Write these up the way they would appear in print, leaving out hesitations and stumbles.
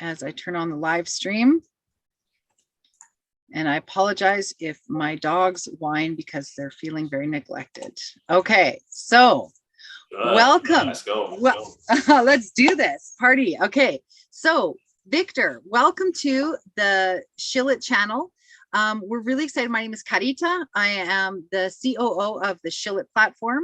as I turn on the live stream. And I apologize if my dogs whine because they're feeling very neglected. Okay, so welcome. Let's go. Let's do this party. Okay, so Victor, welcome to the Shillit channel. We're really excited. My name is Carita. I am the COO of the Shillit platform,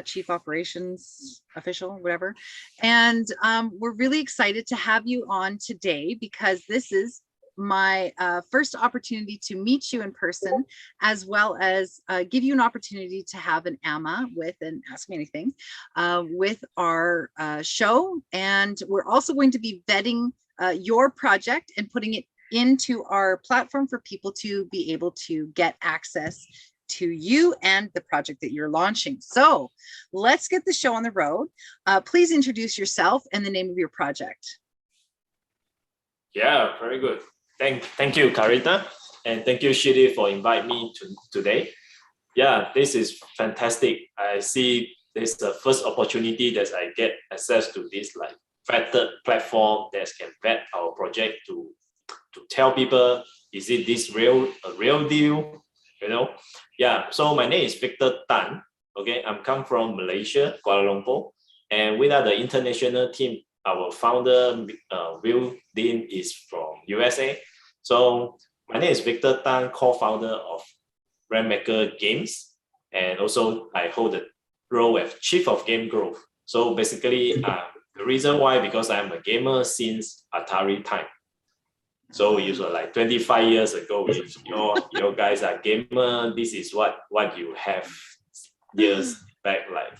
Chief Operations Official, whatever. And we're really excited to have you on today because this is my first opportunity to meet you in person, as well as give you an opportunity to have an AMA with and Ask Me Anything with our show. And we're also going to be vetting your project and putting it into our platform for people to be able to get access to you and the project that you're launching. So let's get the show on the road. Please introduce yourself and the name of your project. Yeah, very good. Thank you, Carita, and thank you, Shillit, for inviting me today. Yeah, this is fantastic. I see this is the first opportunity that I get access to this like vetted platform that can vet our project to tell people, is it this a real deal? You know? Yeah, so my name is Victor Tan. Okay, I'm come from Malaysia, Kuala Lumpur, and we are the international team. Our founder, Will Dean, is from USA. So my name is Victor Tan, co-founder of RainMaker Games, and also I hold the role as Chief of Game Growth. So basically, the reason why, because I'm a gamer since Atari time. So it was like 25 years ago. If your guys are gamer, this is what you have years back. Like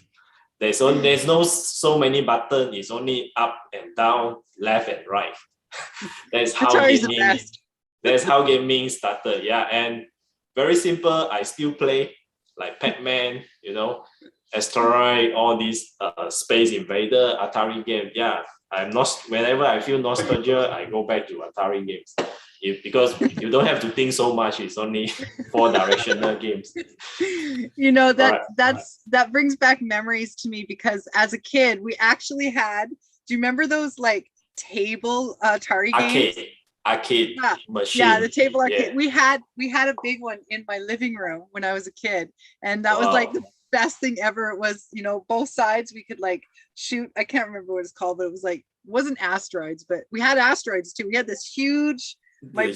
there's no so many buttons. It's only up and down, left and right. That's how gaming started. Yeah, and very simple. I still play like Pac-Man, Asteroid, all these Space Invader, Atari game. Yeah, I'm not. Whenever I feel nostalgia, I go back to Atari games. Because you don't have to think so much. It's only 4-directional games. That brings back memories to me because as a kid, we actually had. Do you remember those like table Atari games? Arcade machine. Yeah, the table arcade. Yeah. We had a big one in my living room when I was a kid, and that was like the best thing ever. It was, both sides we could like shoot. I can't remember what it's called, but it was like, it wasn't asteroids, but we had asteroids too. We had this huge my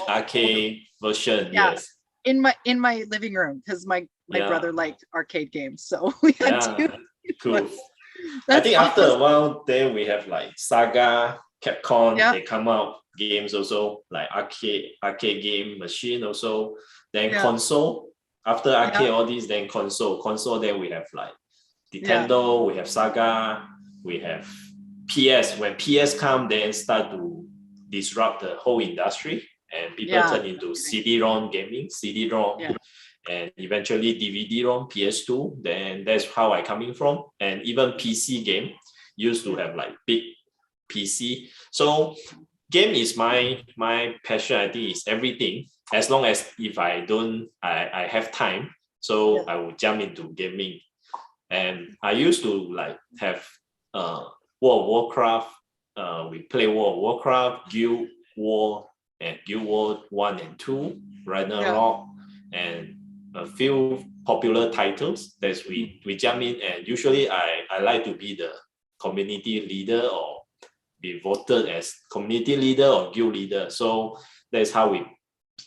arcade version. Yeah, yes. In my living room because my brother liked arcade games, so we had two. Cool. I think after a while, then we have like Saga, Capcom. They come out games also like arcade game machine also. Then console. After arcade, all these, then console. Then we have like Nintendo. We have Saga. We have PS. When PS come, then start to disrupt the whole industry, and people turn into CD-ROM gaming, and eventually DVD-ROM, PS2. Then that's how I coming from, and even PC game used to have like big PC. So game is my passion. I think it's everything. As long as if I have time, so I will jump into gaming. And I used to like have World of Warcraft. We play World of Warcraft, Guild War, and Guild War 1 and 2, Ragnarok, and a few popular titles that we jump in. And usually I like to be the community leader or be voted as community leader or guild leader. So that's how we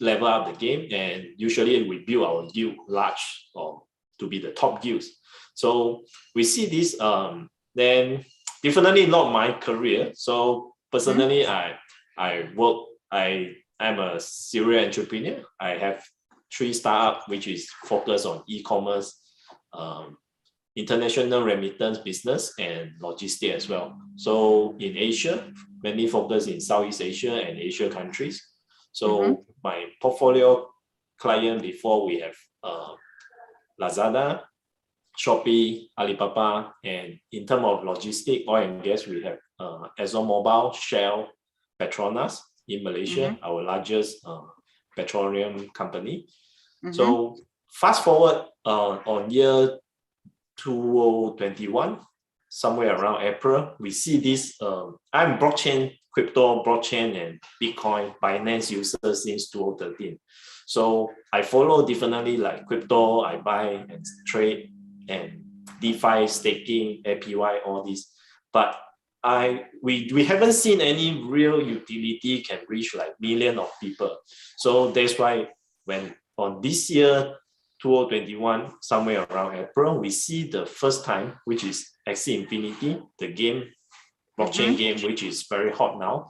level up the game. And usually we build our guild large or to be the top guilds. So we see this, then definitely not my career. So personally, I'm a serial entrepreneur. I have 3 startups, which is focused on e-commerce, international remittance business, and logistics as well. So in Asia, mainly focused in Southeast Asia and Asia countries. So my portfolio client before we have Lazada, Shopee, Alibaba, and in terms of logistics, oil and gas, we have ExxonMobil, Shell, Petronas in Malaysia, our largest petroleum company. So fast forward on year 2021, somewhere around April, we see this. I'm blockchain crypto, blockchain, and Bitcoin, Binance user since 2013. So I follow differently like crypto, I buy and trade, and DeFi, staking, APY, all these. But we haven't seen any real utility can reach like millions of people. So that's why when on this year, 2021, somewhere around April, we see the first time, which is Axie Infinity, the game, blockchain game, which is very hot now,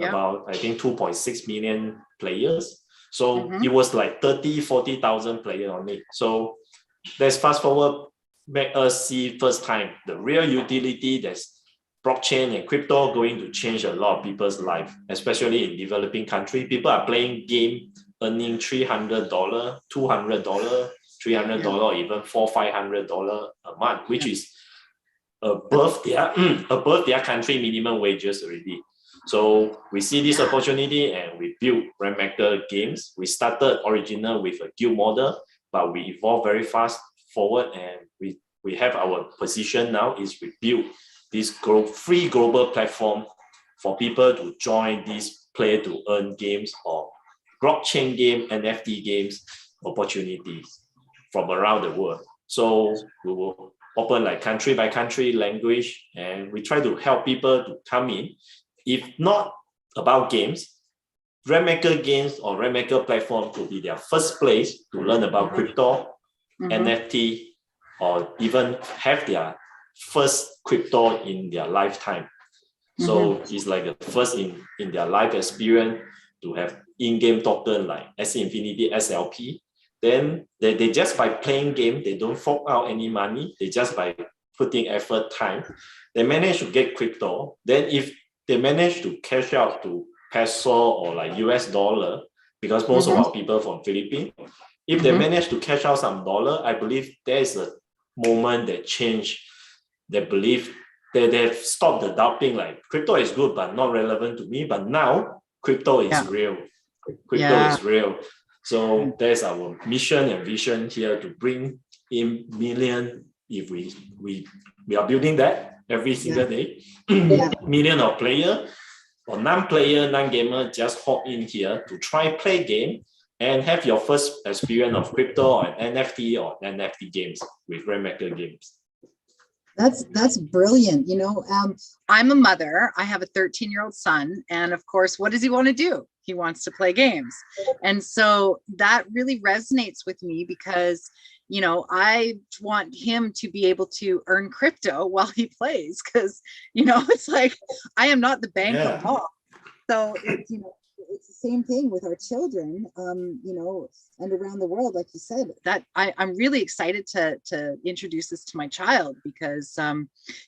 about, I think, 2.6 million players. So it was like 40,000 players on it. So let's fast forward, make us see first time the real utility that's blockchain and crypto going to change a lot of people's life, especially in developing countries. People are playing game, earning $300, $200, $300, or even $400-500 a month, which is above their country minimum wages already. So we see this opportunity and we built RainMaker Games. We started original with a guild model, but we evolved very fast forward, and we have our position now is we build this free global platform for people to join this play to earn games or blockchain game, NFT games opportunities from around the world. So we will open like country by country language, and we try to help people to come in. If not about games, RainMaker Games or RainMaker platform could be their first place to learn about crypto, NFT, or even have their first crypto in their lifetime. So it's like the first in their life experience to have in-game token like Axie Infinity SLP. Then they just by playing game, they don't fork out any money. They just by putting effort, time, they manage to get crypto. Then if they manage to cash out to peso or like US dollar, because most of our people from Philippines, if they manage to cash out some dollar, I believe there is a moment that change their belief. They've stopped the doubting like crypto is good but not relevant to me. But now crypto is real. Crypto is real. So there's our mission and vision here to bring in million. If we are building that every single day, million of player or non-player, non-gamer just hop in here to try play game and have your first experience of crypto or NFT or NFT games with RainMaker Games. That's brilliant. You know, I'm a mother. I have a 13-year-old son, and of course, what does he want to do? He wants to play games. And so that really resonates with me because, you know, I want him to be able to earn crypto while he plays, because, you know, it's like I am not the bank of mom. So it's, you know, it's the same thing with our children, you know, and around the world, like you said, that I'm really excited to introduce this to my child because,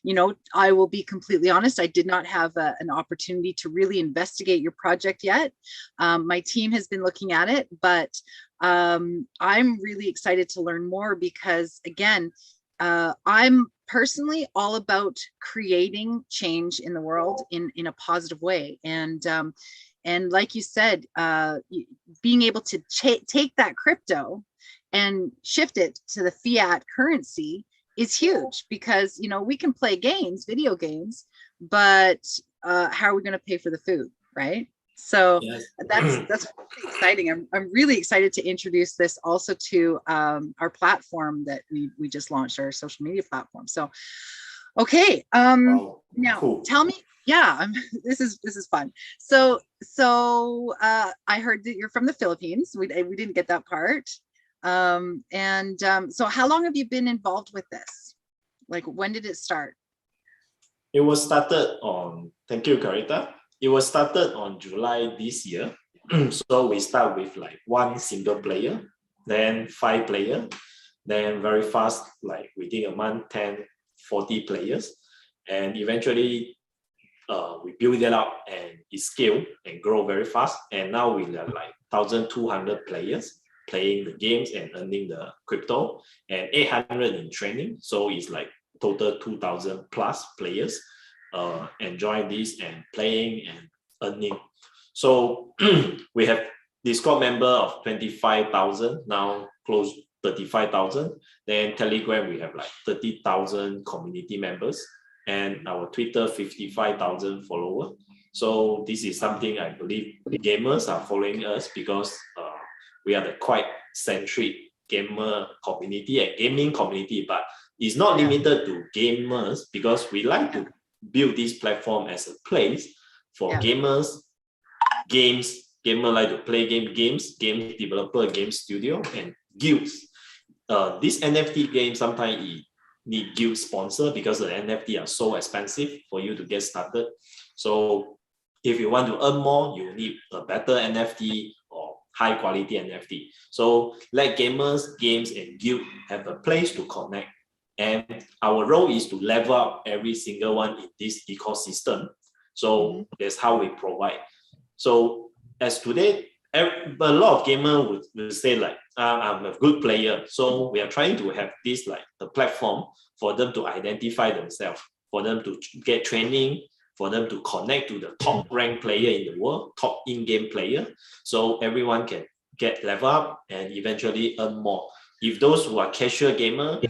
you know, I will be completely honest, I did not have an opportunity to really investigate your project yet. My team has been looking at it, but I'm really excited to learn more because, again, I'm personally all about creating change in the world in a positive way. And like you said, being able to take that crypto and shift it to the fiat currency is huge because, you know, we can play games, video games, but how are we going to pay for the food, right? So that's really exciting. I'm really excited to introduce this also to our platform that we just launched, our social media platform. So, okay, now tell me. Yeah, this is fun. So I heard that you're from the Philippines. We didn't get that part. So how long have you been involved with this? Like, when did it start? It was started on, thank you, Carita. It was started on July this year. So we start with like one single player, then 5 players, then very fast, like within a month, 10, 40 players. And eventually, we build it up and it scale and grow very fast. And now we have like 1,200 players playing the games and earning the crypto, and 800 in training. So it's like total 2,000 plus players enjoying this and playing and earning. So we have Discord member of 25,000, now close 35,000. Then Telegram, we have like 30,000 community members. And our Twitter, 55,000 followers. So this is something I believe gamers are following us because we are the quite centric gamer community and gaming community, but it's not limited to gamers because we like to build this platform as a place for gamers, gamer like to play games developer, game studio, and guilds. This NFT game sometimes need guild sponsor because the NFT are so expensive for you to get started. So if you want to earn more, you need a better NFT or high quality NFT. So let gamers, games, and guild have a place to connect. And our role is to level up every single one in this ecosystem. So that's how we provide. So as today, a lot of gamers will say like, I'm a good player. So we are trying to have this like the platform for them to identify themselves, for them to get training, for them to connect to the top ranked player in the world, top in-game player. So everyone can get level up and eventually earn more. If those who are casual gamer,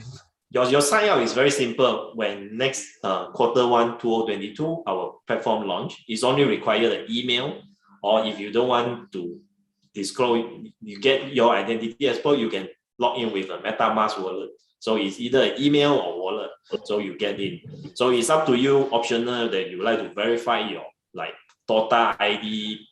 your sign up is very simple. When next Q1 2022, our platform launch is only required an email, or if you don't want to disclose, you get your identity as well, you can log in with a MetaMask wallet. So it's either an email or wallet, so you get in. So it's up to you, optional that you like to verify your like Dota ID,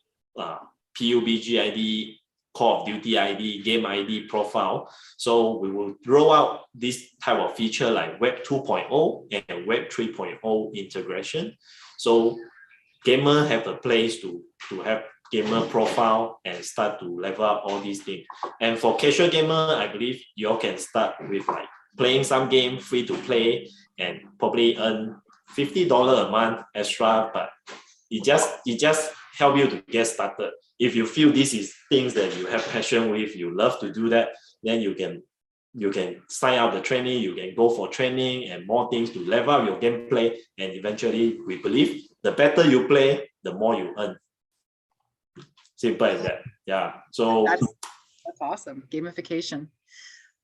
PUBG ID, Call of Duty ID, game ID profile. So we will roll out this type of feature like Web 2.0 and Web 3.0 integration. So gamer have a place to have gamer profile and start to level up all these things. And for casual gamer, I believe you all can start with like playing some game free to play and probably earn $50 a month extra, but it just help you to get started. If you feel this is things that you have passion with, you love to do that, then you can sign up the training, you can go for training and more things to level up your gameplay. And eventually we believe the better you play, the more you earn. Simple as that. Yeah. So that's awesome. Gamification.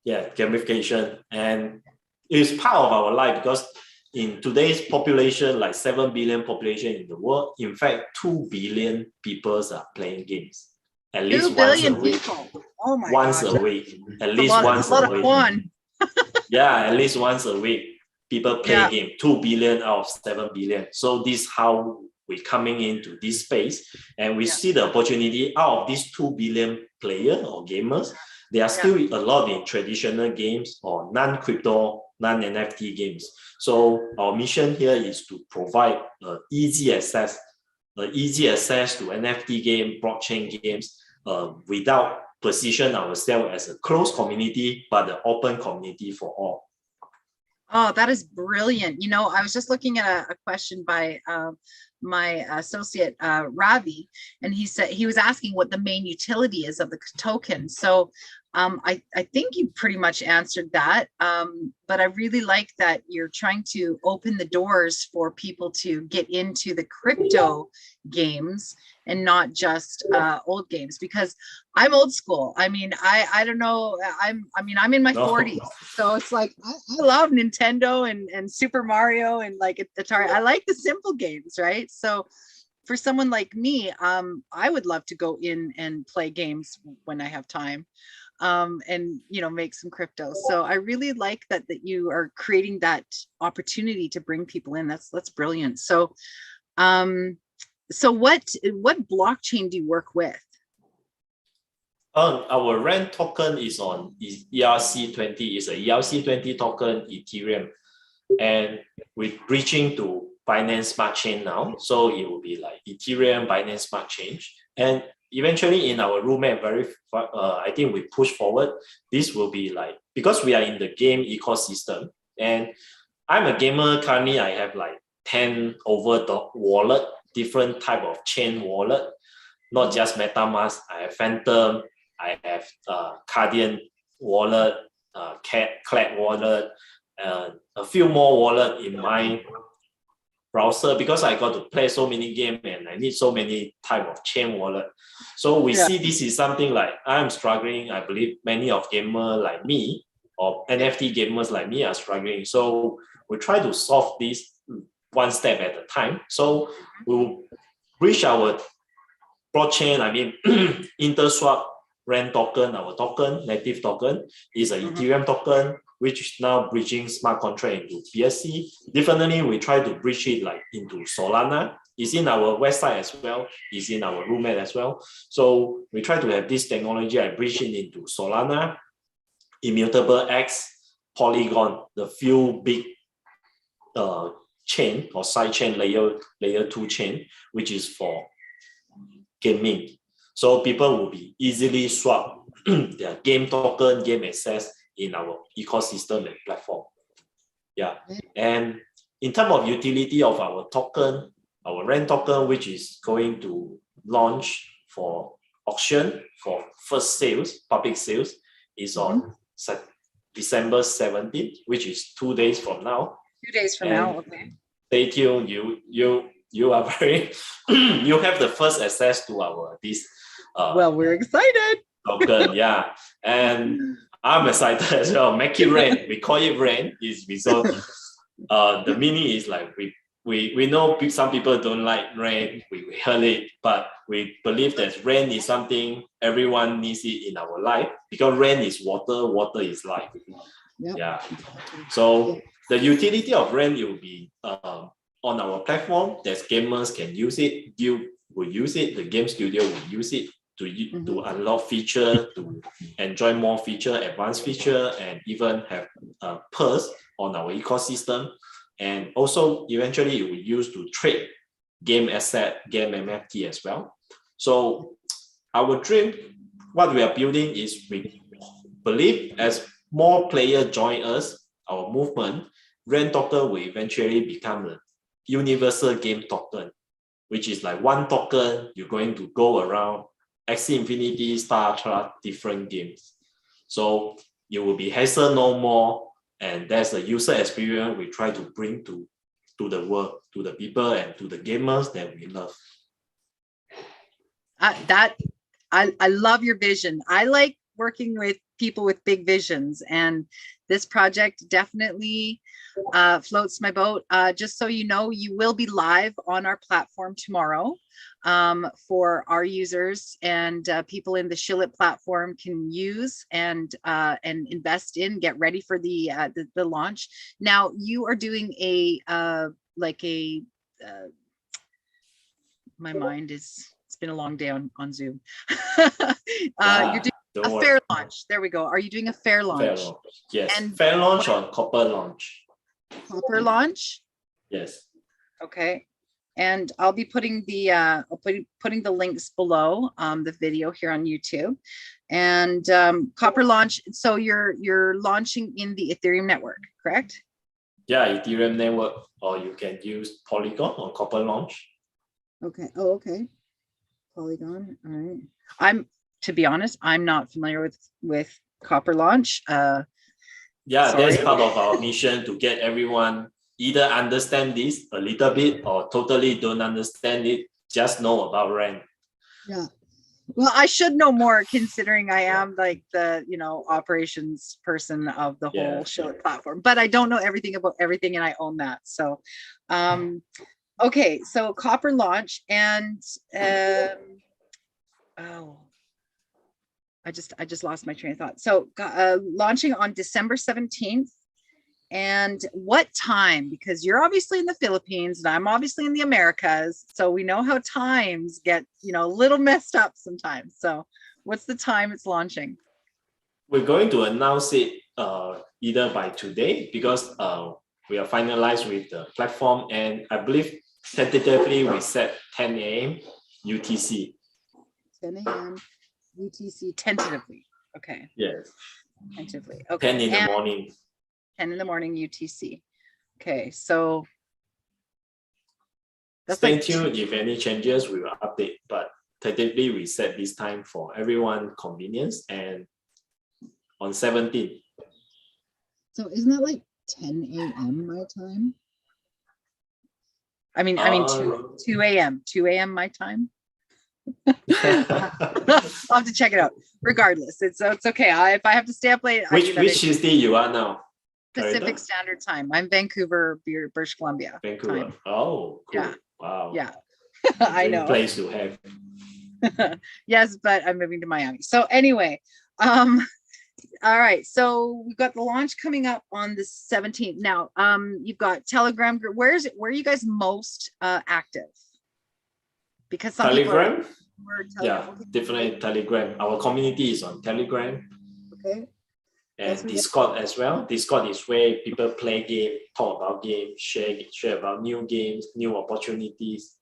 Yeah, gamification. And it's part of our life because in today's population, like 7 billion population in the world, in fact, 2 billion people are playing games. At least 2 billion once a week. people. Oh my once gosh. a week. At least once a week. Yeah, at least once a week. People play game. 2 billion out of 7 billion. So this is how we're coming into this space. And we see the opportunity out of these 2 billion players or gamers. There are still a lot in traditional games or non-crypto, non-NFT games. So our mission here is to provide easy access to NFT game, blockchain games, without position ourselves as a closed community, but an open community for all. Oh, that is brilliant. You know, I was just looking at a question by my associate Ravi, and he said he was asking what the main utility is of the token. So I think you pretty much answered that, but I really like that you're trying to open the doors for people to get into the crypto games and not just old games, because I'm old school. I mean, I don't know. I'm in my 40s, so it's like I love Nintendo and Super Mario and like Atari. I like the simple games, right? So for someone like me, I would love to go in and play games when I have time, and make some crypto. So I really like that you are creating that opportunity to bring people in. That's brilliant. So so what blockchain do you work with? Our RAN token is on ERC20. It's a ERC20 token, Ethereum, and we're reaching to Binance Smart Chain now. So it will be like Ethereum, Binance Smart Chain, and eventually in our roadmap, I think we push forward. This will be like, because we are in the game ecosystem, and I'm a gamer currently. I have like 10 over the wallet, different type of chain wallet, not just MetaMask. I have Phantom, I have Cardian wallet, Clad wallet, a few more wallet in my browser, because I got to play so many games and I need so many type of chain wallet. So we see this is something like I'm struggling. I believe many of gamers like me or NFT gamers like me are struggling. So we try to solve this one step at a time. So we will bridge our blockchain, I mean, Interswap RAN token, our token, native token, is an Ethereum token, which is now bridging smart contract into BSC. Definitely, we try to bridge it like into Solana. It's in our website as well. It's in our roadmap as well. So we try to have this technology. I bridge it into Solana, Immutable X, Polygon, the few big chain or side chain layer 2 chain, which is for gaming. So people will be easily swap their game token, game access in our ecosystem and platform. Yeah. And in terms of utility of our token, our RAN token, which is going to launch for auction for first sales, public sales, is on December 17th, which is 2 days from now. 2 days from now, okay. Stay tuned. You are very you have the first access to our this well, we're excited. Token, yeah. And I'm excited as well. Make it rain. We call it rain is because the meaning is like we know some people don't like rain. We heard it, but we believe that rain is something everyone needs it in our life because rain is water, water is life. Yep. Yeah. So the utility of rain will be on our platform that gamers can use it. You will use it. The game studio will use it to unlock feature, to enjoy more feature, advanced feature, and even have pearls on our ecosystem. And also eventually it will use to trade game asset, game NFT as well. So our dream, what we are building is we believe as more players join us, our movement, RAN token will eventually become a universal game token, which is like one token, you're going to go around Axie Infinity, StarCraft, different games. So you will be hassle no more, and there's a user experience we try to bring to the world, to the people, and to the gamers that we love. I love your vision. I like working with people with big visions, and this project definitely floats my boat. Just so you know, you will be live on our platform tomorrow for our users, and people in the Shillit platform can use and invest in, get ready for the launch. Now you are doing my mind is, it's been a long day on Zoom. You're doing a fair launch. There we go. Are you doing a fair launch? Fair launch. Yes. And fair launch on Copper launch. Copper launch? Yes. Okay. And I'll be putting the putting the links below the video here on YouTube. And Copper launch. So you're launching in the Ethereum network, correct? Yeah, Ethereum network, or you can use Polygon on Copper launch. Okay. Oh, okay. Polygon. All right. To be honest, I'm not familiar with Copper launch. Yeah, that's part of our mission, to get everyone either understand this a little bit or totally don't understand it, just know about RAN. Yeah. Well, I should know more, considering I am like the operations person of the whole Shillit platform, but I don't know everything about everything, and I own that. So okay, so Copper launch, and I just lost my train of thought. So launching on December 17th. And what time? Because you're obviously in the Philippines and I'm obviously in the Americas. So we know how times get, a little messed up sometimes. So what's the time it's launching? We're going to announce it either by today, because we are finalized with the platform. And I believe tentatively we set 10 a.m. UTC. 10 a.m. UTC tentatively. Okay. Yes. Tentatively. Okay. 10 in the morning. 10 in the morning UTC. Okay, so stay tuned. If any changes, we will update. But tentatively, we set this time for everyone's convenience, and on 17th. So isn't that like 10 a.m. my time? I mean 2 a.m. 2 a.m. my time. I'll have to check it out. Regardless, it's okay. If I have to stay up late, which city you are now? Pacific Standard Time. I'm Vancouver, British Columbia. Vancouver. Time. Oh, cool. Yeah. Wow. Yeah. I know. Place to have. Yes, but I'm moving to Miami. So anyway, all right. So we've got the launch coming up on the 17th. Now, you've got Telegram group. Where are you guys most active? Because some Telegram? people are Yeah, definitely Telegram. Our community is on Telegram. Okay. And Discord as well. Discord is where people play game, talk about games, share about new games, new opportunities.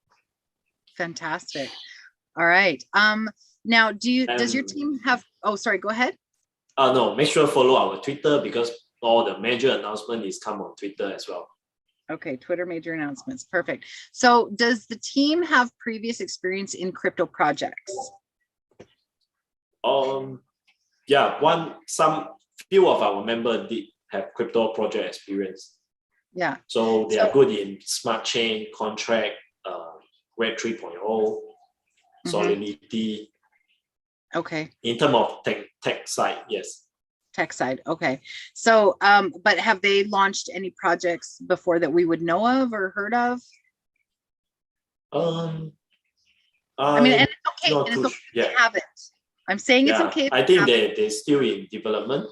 Fantastic. All right. Now, does your team have? Oh, sorry. Go ahead. No, make sure to follow our Twitter because all the major announcement is come on Twitter as well. Okay, Twitter major announcements. Perfect. So, does the team have previous experience in crypto projects? Yeah, some few of our members did have crypto project experience. Yeah. So they are good in smart chain, contract, Web 3.0, Solidity. Okay. In terms of tech side, yes. Tech side. Okay. So, but have they launched any projects before that we would know of or heard of? I mean, and it's okay. And it's okay to have it. I'm saying it's okay. I think they're still in development.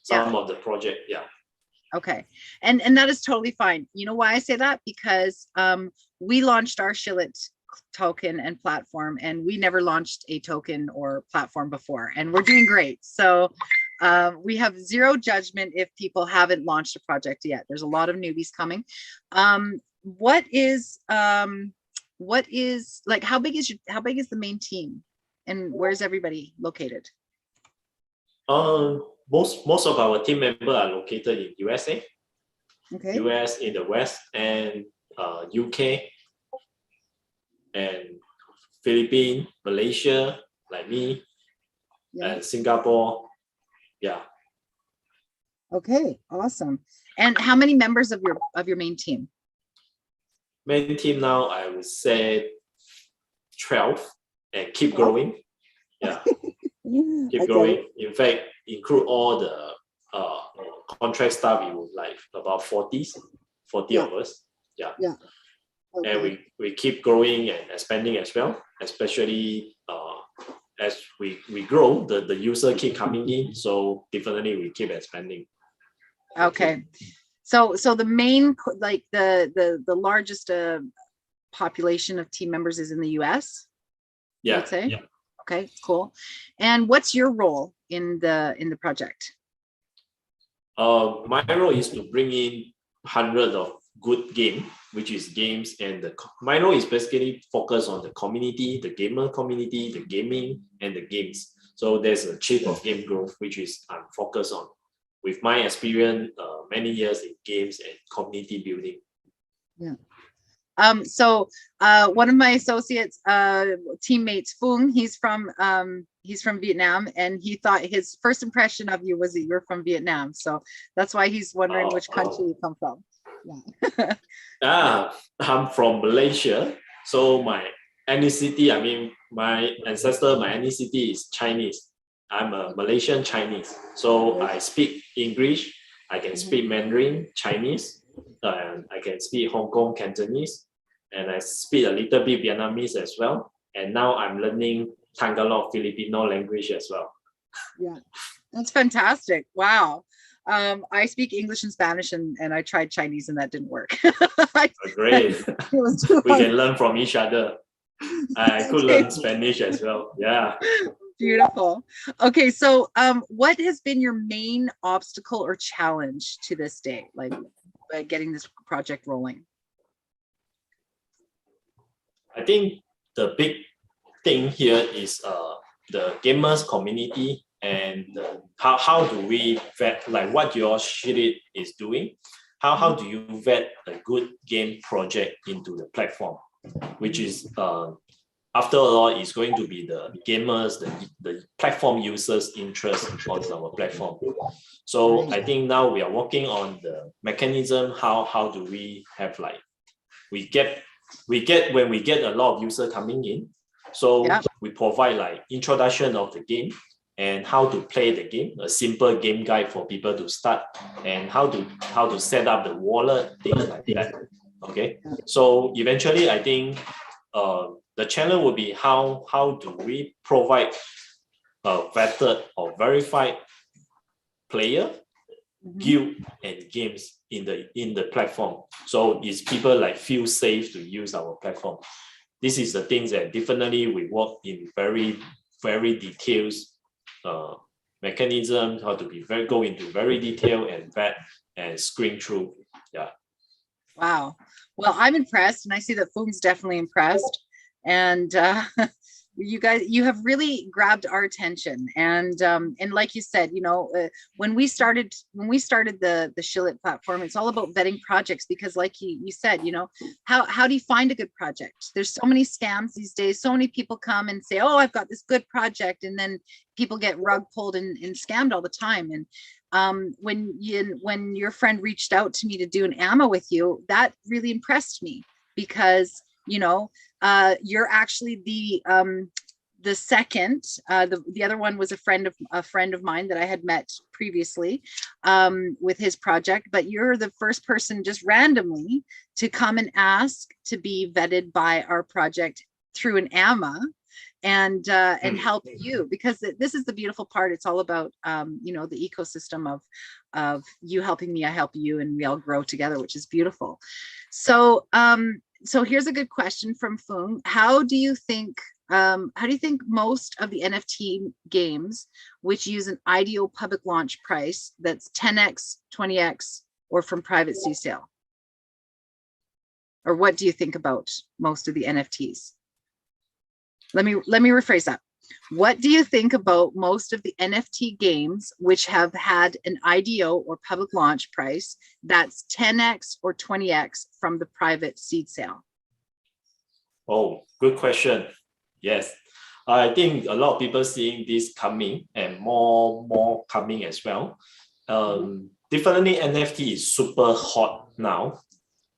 Some of the project, Okay, and that is totally fine. You know why I say that? Because we launched our Shillit token and platform, and we never launched a token or platform before, and we're doing great. So we have zero judgment if people haven't launched a project yet. There's a lot of newbies coming. What is like, how big is the main team, and where's everybody located? Most of our team members are located in USA. Okay. US in the West, and UK and Philippines, Malaysia, like me, and Singapore. Yeah. Okay, awesome. And how many members of your main team? Main team now, I would say 12, and keep growing. Yeah. Keep growing. In fact, include all the contract staff, we would like about 40 of us. Yeah. Okay. And we keep growing and expanding as well, especially as we grow, the user keep coming in. So definitely we keep expanding. Okay. So the main, like the largest population of team members is in the US? Yeah. I'd say? Yeah. Okay, cool. And what's your role in the project? My role is to bring in hundreds of good games, which is games, and my role is basically focused on the community, the gamer community, the gaming, and the games. So there's a chief of game growth, which is I'm focused on with my experience, many years in games and community building. Yeah. So one of my associates, teammates, Phung, he's from Vietnam, and he thought his first impression of you was that you're from Vietnam. So that's why he's wondering which country you come from. Yeah. I'm from Malaysia. So my ethnicity, I mean, my ancestor, my ethnicity is Chinese. I'm a Malaysian Chinese. So I speak English, I can speak Mandarin, Chinese, I can speak Hong Kong Cantonese, and I speak a little bit Vietnamese as well. And now I'm learning Tagalog Filipino language as well. Yeah, that's fantastic. Wow. I speak English and Spanish, and I tried Chinese, and that didn't work. Great. We can learn from each other. I could learn Spanish as well. Yeah. Beautiful. Okay, so what has been your main obstacle or challenge to this day, like getting this project rolling? I think the big thing here is the gamers community, and how do we vet, like what your Shillit is doing, how do you vet a good game project into the platform, which is after all, it's going to be the gamers, the platform users' interest on our platform. So I think now we are working on the mechanism. How do we have, like, when we get a lot of users coming in, so we provide like introduction of the game and how to play the game, a simple game guide for people to start, and how to set up the wallet, things like that. Okay, so eventually I think the challenge will be how do we provide a vetted or verified player, guild, and games in the platform, so it's people like feel safe to use our platform. This is the things that definitely we work in very detailed mechanism, how to be go into very detailed and vet and screen through. Yeah. Wow. Well, I'm impressed, and I see that Foong's definitely impressed. And you guys, you have really grabbed our attention. And like you said, you know, when we started the Shillit platform, it's all about vetting projects, because like you said, you know, how do you find a good project? There's so many scams these days. So many people come and say, oh, I've got this good project, and then people get rug pulled and scammed all the time. And when your friend reached out to me to do an AMA with you, that really impressed me, because you know, you're actually the second. The other one was a friend of mine that I had met previously with his project, but you're the first person just randomly to come and ask to be vetted by our project through an AMA. And help you, because this is the beautiful part. It's all about you know, the ecosystem of you helping me, I help you, and we all grow together, which is beautiful. So so here's a good question from Foong. How do you think most of the NFT games which use an IDO public launch price that's 10x, 20x, or from private seed sale? Or what do you think about most of the NFTs? Let me rephrase that. What do you think about most of the NFT games which have had an IDO or public launch price that's 10x or 20x from the private seed sale? Oh, good question. Yes, I think a lot of people seeing this coming, and more coming as well. Definitely NFT is super hot now.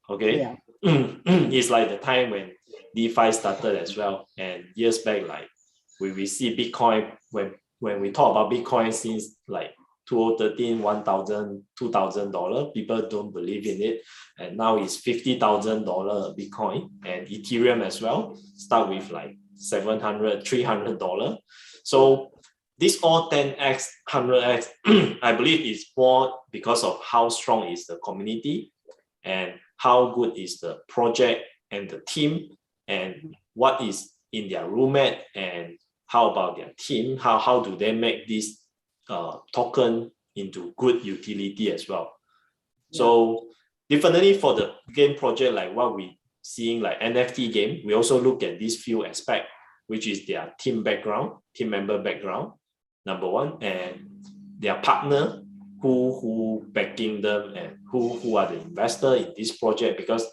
Okay. Yeah. It's like the time when DeFi started as well, and years back, like we see Bitcoin, when we talk about Bitcoin since like 2013, $1,000, $2,000, people don't believe in it, and now it's $50,000 Bitcoin, and Ethereum as well start with like $700, $300. So this all 10x, 100x, I believe is more because of how strong is the community, and how good is the project and the team, and what is in their roadmap, and how about their team, how do they make this token into good utility as well. Yeah. So definitely for the game project, like what we seeing like NFT game, we also look at these few aspects, which is their team background, team member background, number one, and their partner, who backing them, and who are the investor in this project, because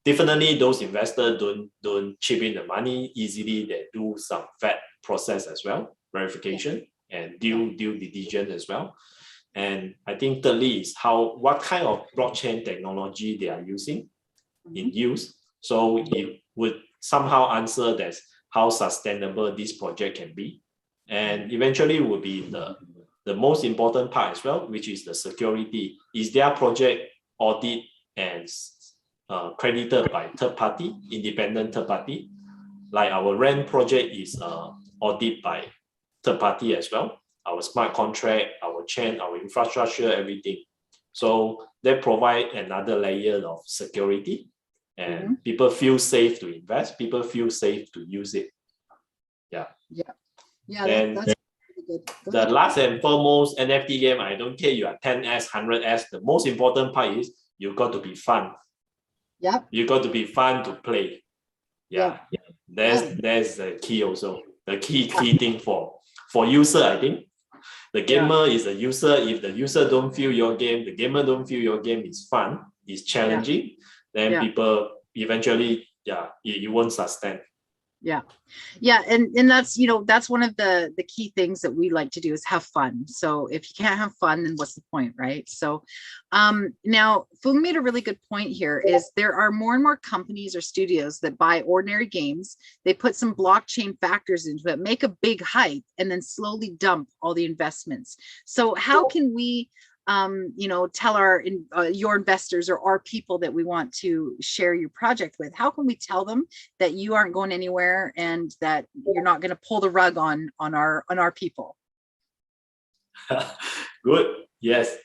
definitely those investors don't chip in the money easily. They do some vet process as well, verification and due diligence as well. And I think thirdly is what kind of blockchain technology they are using in use. So it would somehow answer that how sustainable this project can be. And eventually will be the most important part as well, which is the security. Is their project audit and credited by third party, independent third party? Like our RAN project is audit by third party as well. Our smart contract, our chain, our infrastructure, everything. So they provide another layer of security, and people feel safe to invest. People feel safe to use it. Yeah. And that's really good. The last and foremost NFT game, I don't care you are 10x, 100x. The most important part is you got to be fun. Yeah. You got to be fun to play. Yeah. That's the key also. The key thing for user, I think. The gamer is a user. If the user don't feel your game, the gamer don't feel your game is fun, is challenging, then people eventually, you won't sustain. And that's, you know, that's one of the key things that we like to do is have fun. So if you can't have fun, then what's the point, right? So now Foong made a really good point here, is there are more and more companies or studios that buy ordinary games, they put some blockchain factors into it, make a big hype, and then slowly dump all the investments. So how can we you know, tell your investors or our people that we want to share your project with? How can we tell them that you aren't going anywhere and that you're not going to pull the rug on our people? Good. Yes.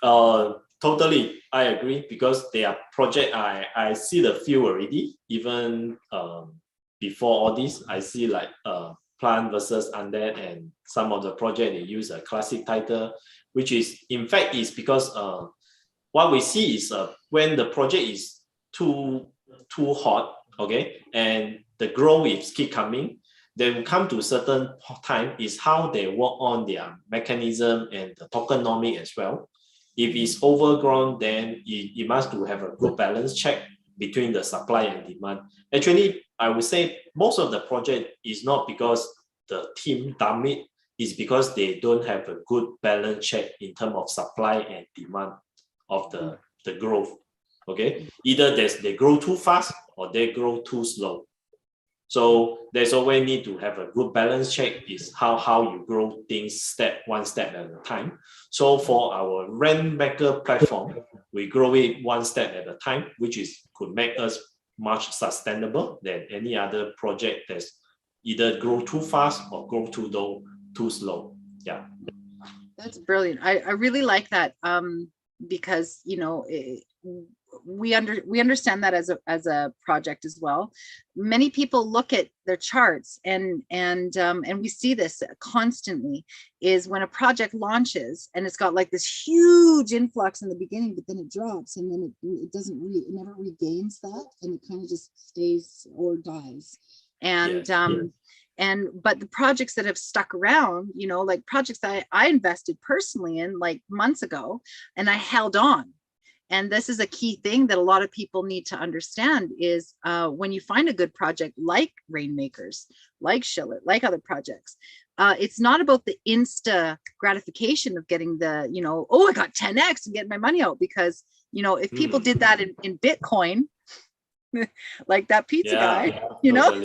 Totally, I agree, because they are project I see the few already. Even before all this, I see like Plant versus Undead, and some of the project they use a classic title, which is in fact is because what we see is when the project is too hot, okay, and the growth is keep coming, they will come to a certain time is how they work on their mechanism and the tokenomics as well. If it's overgrown, then it must to have a good balance check between the supply and demand. Actually, I would say most of the project is not because the team dumb it, it's because they don't have a good balance check in terms of supply and demand of the growth. Okay, either they grow too fast or they grow too slow. So there's always need to have a good balance check is how you grow things one step at a time. So for our RainMaker platform, we grow it one step at a time, which could make us much sustainable than any other project that's either grow too fast or grow too slow. Yeah. That's brilliant. I really like that, because, you know, we understand that as a project as well. Many people look at their charts and we see this constantly, is when a project launches and it's got like this huge influx in the beginning, but then it drops, and then it never regains that, and it kind of just stays or dies. And but the projects that have stuck around, you know, like projects that I invested personally in like months ago, and I held on. And this is a key thing that a lot of people need to understand is when you find a good project like RainMakers, like Shillit, like other projects, it's not about the insta gratification of getting the, you know, oh, I got 10x and getting my money out. Because, you know, if people did that in Bitcoin, like that pizza guy, you know,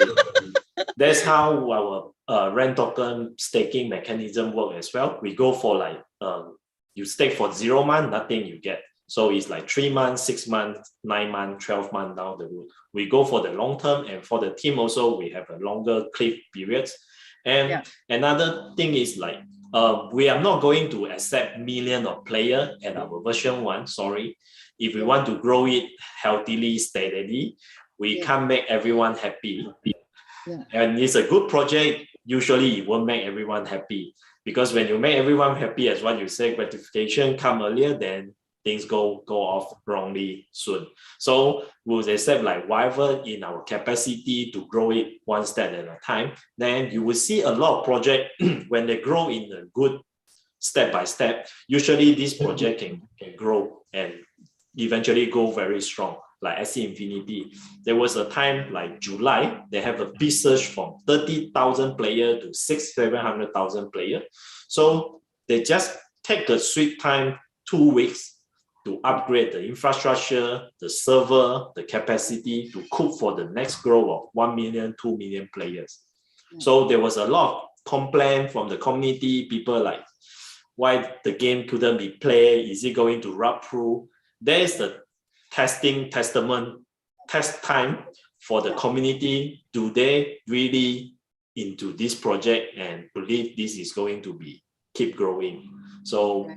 that's how our rent token staking mechanism work as well. We go for like you stake for 0 month, nothing you get. So it's like 3 months, 6 months, 9 months, 12 months down the road. We go for the long term, and for the team also, we have a longer cliff periods. And another thing is like we are not going to accept millions of players at our version 1. Sorry, if we want to grow it healthily, steadily, we can't make everyone happy. And it's a good project. Usually, it won't make everyone happy, because when you make everyone happy, as what you say, gratification come earlier, then things go off wrongly soon. So we'll accept like whatever in our capacity to grow it one step at a time. Then you will see a lot of projects when they grow in a good step by step. Usually this project can grow and eventually go very strong. Like SC Infinity, there was a time like July, they have a big surge from 30,000 players to 700,000 players. So they just take the sweet time, 2 weeks, to upgrade the infrastructure, the server, the capacity to cook for the next growth of 1 million, 2 million players. So there was a lot of complaint from the community, people like, why the game couldn't be played? Is it going to rub through? There is the test time for the community. Do they really into this project and believe this is going to be keep growing? So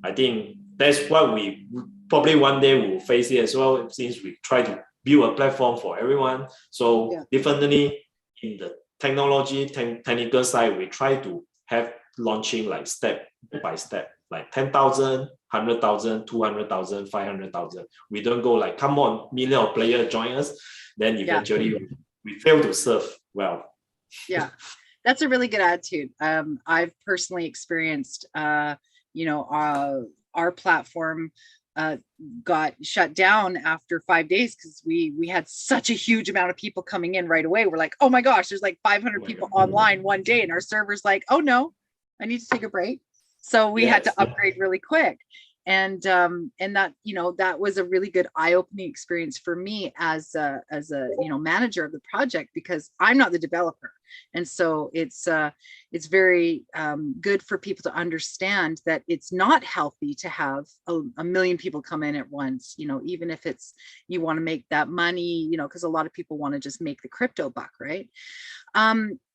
I think that's what we probably one day will face it as well, since we try to build a platform for everyone. So definitely in the technology, technical side, we try to have launching like step by step, like 10,000, 100,000, 200,000, 500,000. We don't go like, come on, million of players join us. Then eventually we fail to serve well. Yeah, that's a really good attitude. I've personally experienced, you know, our platform got shut down after 5 days because we had such a huge amount of people coming in right away. We're like, oh my gosh, there's like 500 people online one day, and our server's like, oh no, I need to take a break. So we had to upgrade really quick. and that, you know, that was a really good eye-opening experience for me as a you know, manager of the project, because I'm not the developer. And so it's very good for people to understand that it's not healthy to have a million people come in at once, you know, even if it's, you want to make that money, you know, because a lot of people want to just make the crypto buck, right?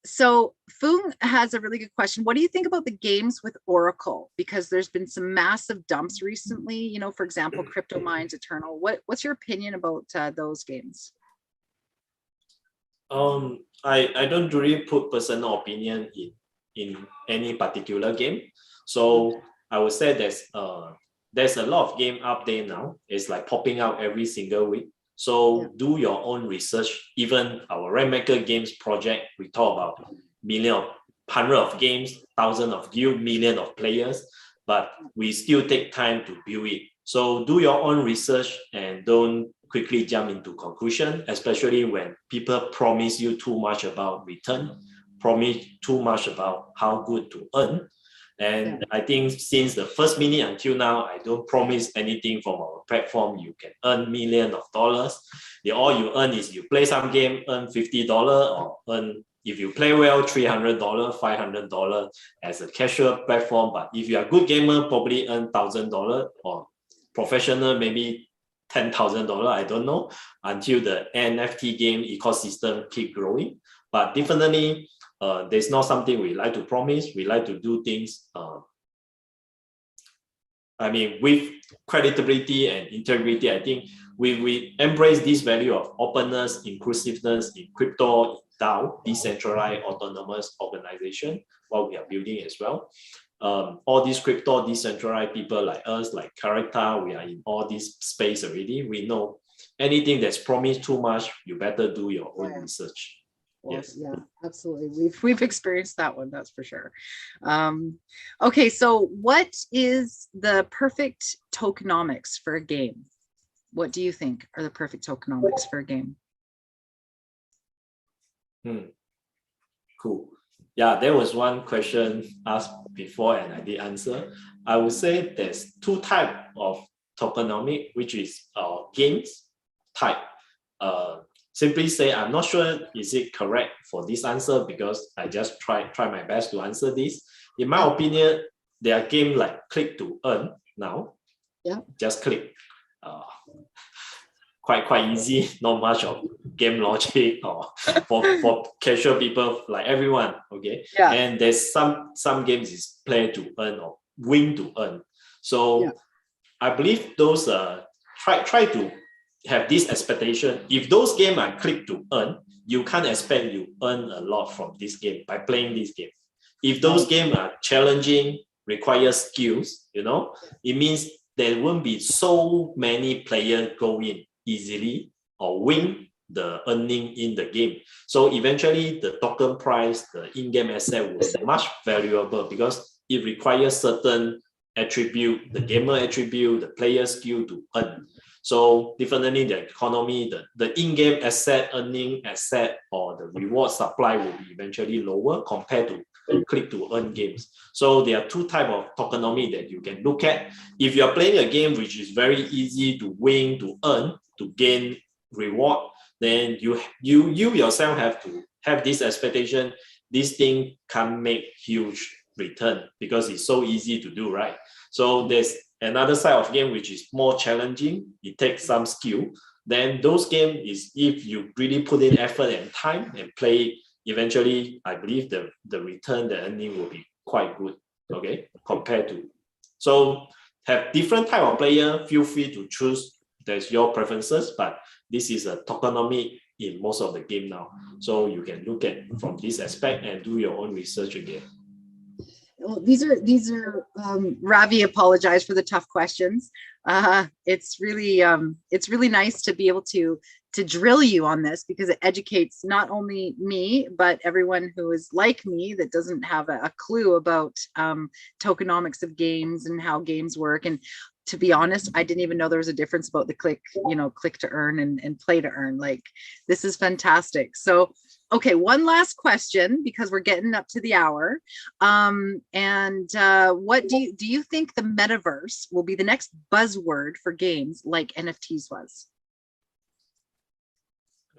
So Fung has a really good question. What do you think about the games with Oracle? Because there's been some massive dumps recently, you know, for example, Crypto Mines, Eternal. What's your opinion about those games? I don't really put personal opinion in any particular game. So I would say there's a lot of game up there now. It's like popping out every single week. So do your own research. Even our RainMaker Games project, we talk about hundred of games, thousands of guild, million of players, but we still take time to build it. So do your own research and don't quickly jump into conclusion, especially when people promise you too much about return, promise too much about how good to earn. And I think since the first minute until now, I don't promise anything from our platform. You can earn millions of dollars. All you earn is you play some game, earn $50, or earn, if you play well, $300, $500 as a casual platform. But if you are a good gamer, probably earn $1,000, or professional, maybe $10,000, I don't know, until the NFT game ecosystem keep growing. But definitely, there's not something we like to promise. We like to do things, I mean, with credibility and integrity. I think we embrace this value of openness, inclusiveness in crypto, DAO, decentralized autonomous organization, what we are building as well. All these crypto decentralized people like us, like Character, we are in all this space already. We know anything that's promised too much, you better do your own research. Well, yes, yeah, absolutely. We've experienced that one, that's for sure. Okay, so what is the perfect tokenomics for a game? What do you think are the perfect tokenomics for a game? Cool. Yeah, there was one question asked before and I did answer. I would say there's two types of tokenomic, which is games type. Simply say, I'm not sure is it correct for this answer because I just try my best to answer this. In my opinion, there are games like click to earn now. Yeah. Just click. Quite easy, not much of game logic or for casual people like everyone. Okay. Yeah. And there's some games is play to earn or win to earn. So I believe those try to have this expectation. If those games are click to earn, you can't expect you earn a lot from this game by playing this game. If those games are challenging, require skills, you know, it means there won't be so many players go in easily or win the earning in the game. So eventually the token price, the in-game asset will be much valuable because it requires certain attribute, the gamer attribute, the player skill to earn. So definitely the economy, the in-game asset, earning asset, or the reward supply will be eventually lower compared to click to earn games. So there are two types of tokenomics that you can look at. If you're playing a game which is very easy to win, to earn, to gain reward, then you yourself have to have this expectation. This thing can make huge return because it's so easy to do, right? So there's another side of game which is more challenging. It takes some skill. Then those games is if you really put in effort and time and play, eventually I believe the return, the earning will be quite good. Okay, compared to. So have different type of player. Feel free to choose. There's your preferences, but this is a tokenomic in most of the game now. So you can look at from this aspect and do your own research again. Well, these are Ravi, apologize for the tough questions. It's really nice to be able to drill you on this because it educates not only me, but everyone who is like me that doesn't have a clue about tokenomics of games and how games work. And to be honest, I didn't even know there was a difference about the click to earn and play to earn. Like, this is fantastic. So, okay, one last question, because we're getting up to the hour. What do you think the metaverse will be the next buzzword for games like NFTs was?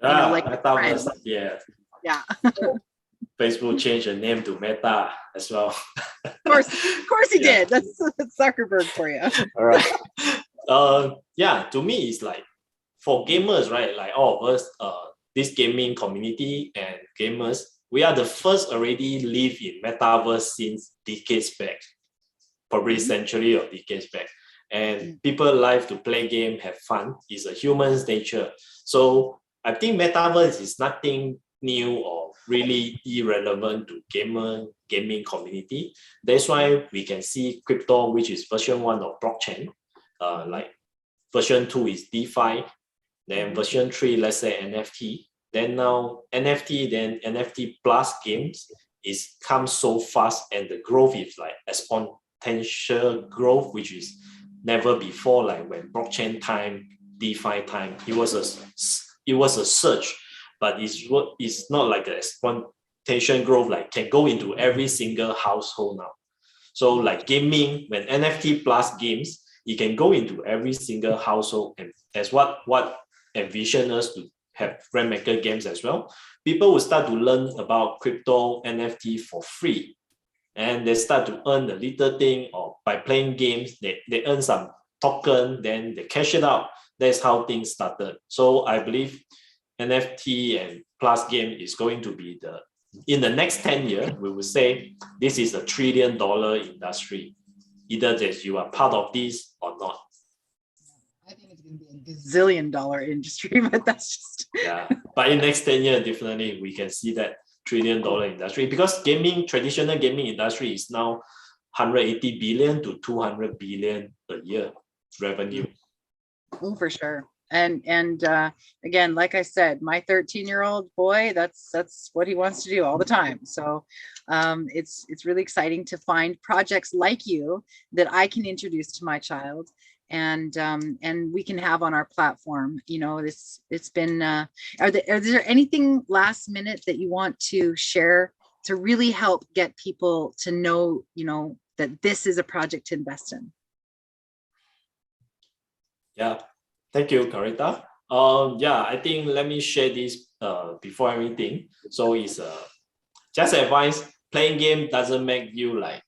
Like metaverse, yeah. Yeah. Facebook changed the name to Meta as well. Of course he did. That's Zuckerberg for you. All right. Yeah, to me, it's like for gamers, right? Like all of us, this gaming community and gamers, we are the first already live in metaverse since decades back, probably century or decades back. And people like to play game, have fun. It's a human's nature. So I think metaverse is nothing new or really irrelevant to gaming community. That's why we can see crypto, which is version 1 of blockchain. Like version 2 is DeFi. Then version 3, let's say NFT. Then now NFT, then NFT plus games is come so fast, and the growth is like exponential growth, which is never before. Like when blockchain time, DeFi time, it was a surge. But it's not like an exponential growth, like can go into every single household now. So like gaming, when NFT plus games, it can go into every single household. And as what envision us to have RainMaker Games as well, people will start to learn about crypto NFT for free. And they start to earn a little thing, or by playing games, they earn some token, then they cash it out. That's how things started. So I believe NFT and plus game is going to be in the next 10 years, we will say this is $1 trillion industry. Either that you are part of this or not. I think it's going to be a gazillion-dollar industry, but that's just... Yeah, but in next 10 years, definitely we can see that $1 trillion industry, because traditional gaming industry is now 180 billion to 200 billion a year revenue. Oh, for sure. And again, like I said, my 13-year-old boy, that's what he wants to do all the time. So it's really exciting to find projects like you that I can introduce to my child, and we can have on our platform. It's been is there anything last minute that you want to share to really help get people to know that this is a project to invest in? Yeah. Thank you, Carita. I think let me share this before everything. So it's just advice. Playing game doesn't make you like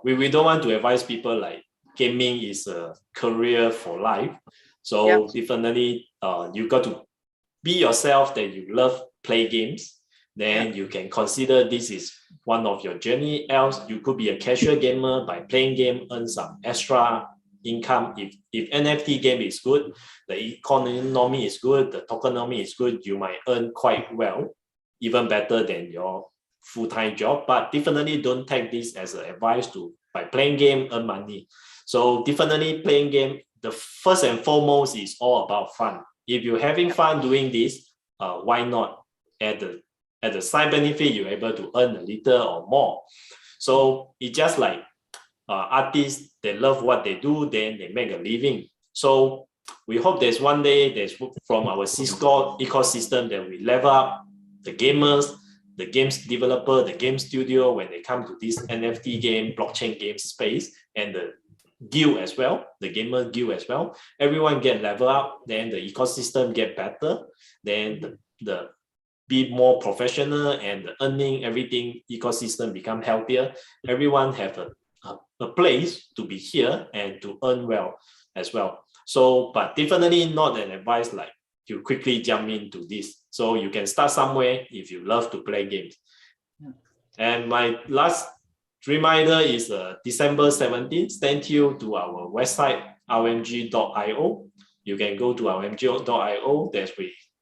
we don't want to advise people like gaming is a career for life. So definitely you got to be yourself, that you love play games. Then you can consider this is one of your journey. Else you could be a casual gamer, by playing game earn some extra income. If NFT game is good, the economy is good, the tokenomics is good, you might earn quite well, even better than your full-time job. But definitely don't take this as an advice to by playing game earn money. So definitely playing game, the first and foremost is all about fun. If you're having fun doing this, why not at the side benefit you're able to earn a little or more. So it's just like artists, they love what they do, then they make a living. So we hope there's one day there's from our Cisco ecosystem that we level up the gamers, the games developer, the game studio when they come to this NFT game, blockchain game space, and the guild as well, the gamer guild as well. Everyone get level up, then the ecosystem get better, then the be more professional, and the earning everything ecosystem become healthier. Everyone have a place to be here and to earn well as well. So, but definitely not an advice like you quickly jump into this. So you can start somewhere if you love to play games. And my last reminder is December 17th. Stay tuned to our website, rmg.io. You can go to rmg.io.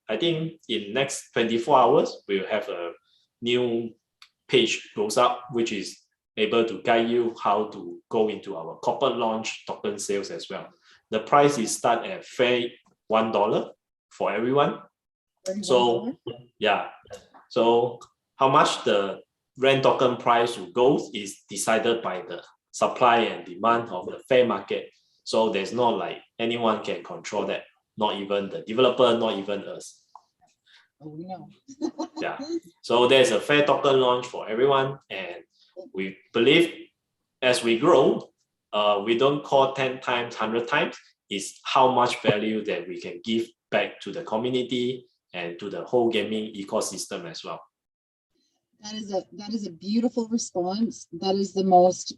I think in next 24 hours, we'll have a new page goes up, which is able to guide you how to go into our corporate launch token sales as well. The price is start at fair $1 for everyone. So yeah, so how much the RAIN token price will go is decided by the supply and demand of the fair market. So there's not like anyone can control that, not even the developer, not even us. Oh, no. Yeah. So there's a fair token launch for everyone. And we believe as we grow, we don't call 10 times, 100 times. It's how much value that we can give back to the community and to the whole gaming ecosystem as well. That is a beautiful response. That is the most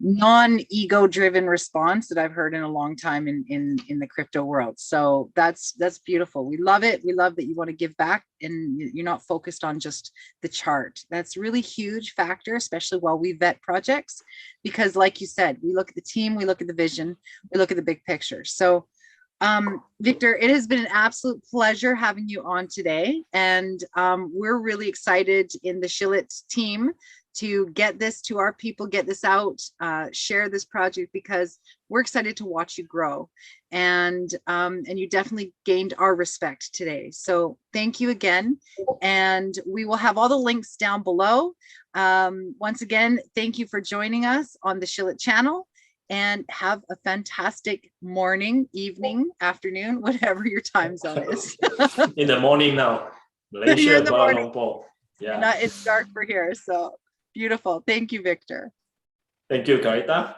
non-ego driven response that I've heard in a long time in the crypto world. So that's beautiful. We love it. We love that you want to give back and you're not focused on just the chart. That's really huge factor, especially while we vet projects, because like you said, we look at the team, we look at the vision, we look at the big picture. So Victor, it has been an absolute pleasure having you on today. And we're really excited in the Shillit team to get this to our people, get this out, share this project, because we're excited to watch you grow. And you definitely gained our respect today. So thank you again. And we will have all the links down below. Once again, thank you for joining us on the Shillit channel, and have a fantastic morning, evening, afternoon, whatever your time zone is. In the morning now, Malaysia, Kuala Lumpur. Yeah. It's dark for here, so beautiful. Thank you, Victor. Thank you, Carita.